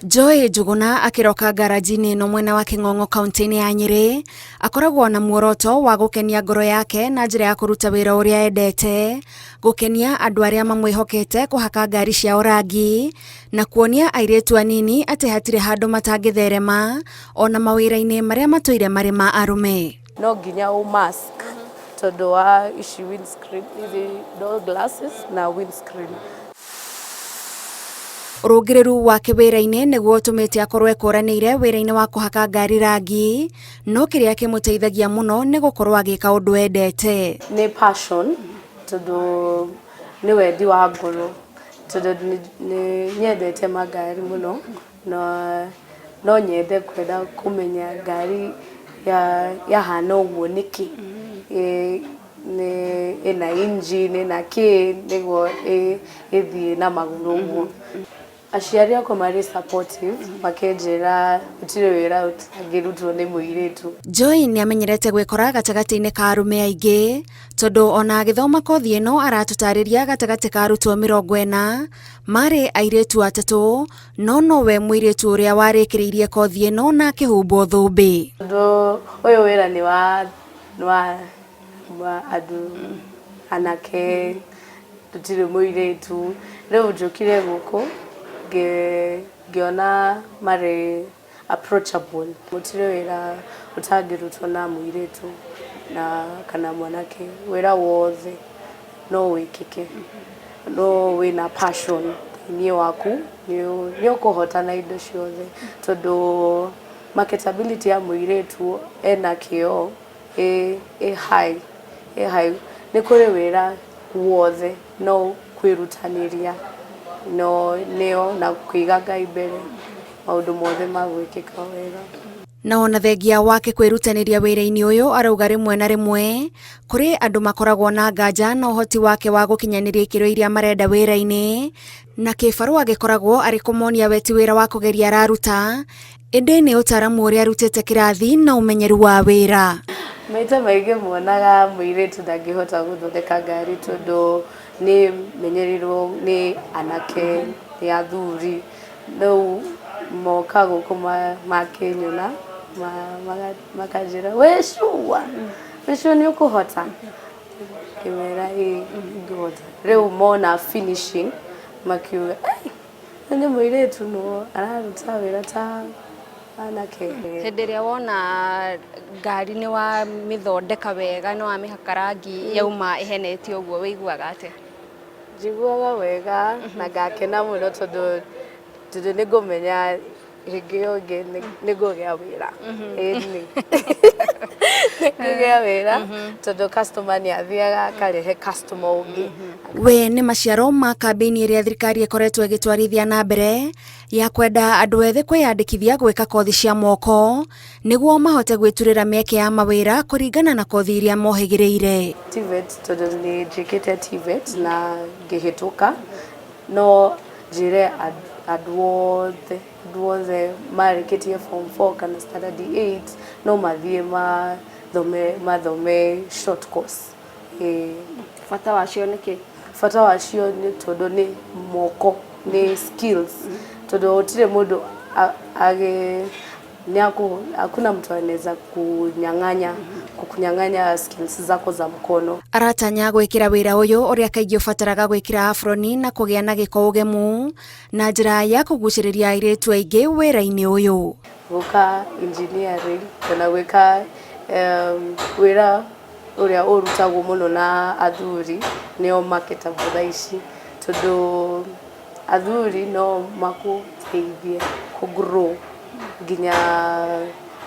Joy Njuguna akiroka garaji-inĩ ĩno mwena wa King'ong'o kaunti-inĩ ya Nyeri akoragwo na muoroto wa gũkenia ngoro yake na njĩra ya kũruta wĩra ũrĩa endete, gũkenia andũ arĩa mamwĩhokete kũhaka ngari ciao rangi na kuonia airĩtu anini atĩ hatirĩ handũ matangĩtherema ona mawĩra-inĩ marĩa matũire marĩ ma arũme. No nginya mask tondũ wa ici windscreen, door glasses na windscreen. Ũrũngĩrĩru wake wĩra-inĩ nĩguo ũtũmĩte akorwo ekũranĩire wĩra-inĩ wa kũhaka ngari rangi, no kĩrĩa kĩmũteithagia mũno nĩ gũkorwo agĩka ũndũ endete. Nĩ passion tondũ nĩ wendi wa ngoro tondũ nĩ nyendete magari mũno no nyende kwenda kũmenya ngari yahana ũguo nĩkĩ, ĩna engine ĩna kĩ nĩguo ĩthiĩ na magũrũ ũguo. Aciari akwa marĩ supportive makenjĩra gũtirĩ wĩra ũtangĩrutwo nĩ mũirĩtu. Joy nĩ amenyerete gwĩkora gatagatĩ-inĩ ka arũme aingĩ tondũ ona agĩthoma kothi ĩno aratũtarĩria gatagatĩ ka arutwo 40 marĩ airĩtu atatũ, no nowe mũirĩtu ũrĩa warĩkĩrĩirie kothi ĩno na akĩhumbwo thũmbĩ. Ũyũ wĩra nĩ wa andũ anake, tũtirĩ mũirĩtu. Rĩu njũkire gũkũ ngĩona marĩ approachable. Gũtirĩ wĩra ũtangĩrutwo na mũirĩtu na kana mwanake. Wĩra wothe no wĩkĩke, no wĩna passion thĩinĩ waku nĩ ũkũhotana indo ciothe tondũ marketability ya mũirĩtu ena kĩo high. Nĩ kũrĩ wĩra wothe no kwĩrutanĩria nĩo na kũiga Ngai mbere, maũndũ mothe magwĩkĩka wega. Na ona thengia wake kwĩrutanĩria wĩra-inĩ ũyũ arauga rĩmwe na rĩmwe kũrĩ andũ makoragwo na nganja na ũhoti wake wa gũkinyanĩria ikĩro iria marenda wĩra-inĩ, na kĩbarũa gĩkoragwo arĩ kũmonia we ti wĩra wa kũgeria araruta, ĩndĩ nĩ ũtaaramu ũrĩa arutĩte kĩrathi na ũmenyeru wa wĩra. Maita maingĩ muonaga mũirĩtu ndangĩhota gũthondeka ngari tondũ nĩ menyerirwo nĩ anake, nĩ athuri. Rĩu moka gũkũ makĩnyona makanjĩra wĩ sure nĩ ũkũhota? Ngĩmera ngĩhota. Rĩu mona finishing makiuga nĩ mũirĩtu no araruta wĩra ta anake. Hĩndĩ ĩrĩa wona ngari nĩ wa mĩthondeka wega, nĩ wa mĩhaka rangi yauma ĩhenete ũguo, wĩiguaga atĩa? Njiguaga wega na ngakena mũno tondũ nĩ ngũmenya hĩndĩ ĩyo ĩngĩ nĩ ngũgĩa wĩra. Nĩ ngũgĩa wĩra tondũ customer nĩ athiaga akarehe customer ũngĩ. We nĩ maciaro ma kambĩini ĩrĩa thirikari ĩkoretwo ĩgĩtwarithia na mbere ya kwenda andũ ethĩ kwĩyandĩkithia gwĩka kothi cia moko nĩguo mahote gwĩturĩra mĩeke ya mawĩra kũringana na kothi iria mohĩgĩrĩire. TVET tondũ nĩ njĩkĩte TVET na ngĩhĩtũka, no njĩre andũ othe marĩkĩtie form 4 kana standard 8 no mathiĩ mathome short course. Bata wacio nĩkĩ? Bata wacio nĩ tondũ nĩ moko, nĩ skills tondũ gũtirĩ mũndũ hakuna mtu anaweza kukunyang'anya skills zako za mkono. Aratanya gwĩkĩra wĩra ũyũ ũrĩa kaingĩ ũbataraga gwĩkĩra aproni na kũgĩa na gĩko ũgemu na njĩra ya kũgucĩrĩria airĩtu aingĩ wĩra-inĩ ũyũ. Gũka engineering kana gwĩka wĩra ũrĩa ũrutagwo mũno na athuri nĩo marketable thaa ici tondũ athuri no makũteithie kũgrow nginya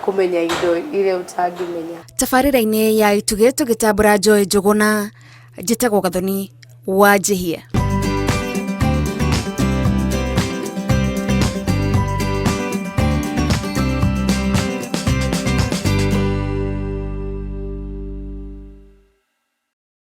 kũmenya indo iria ũtangĩmenya. Tabarĩra-inĩ ya itugĩ tũgĩtambũra Joy Njuguna, njĩtagwo Gathoni wa Njihia.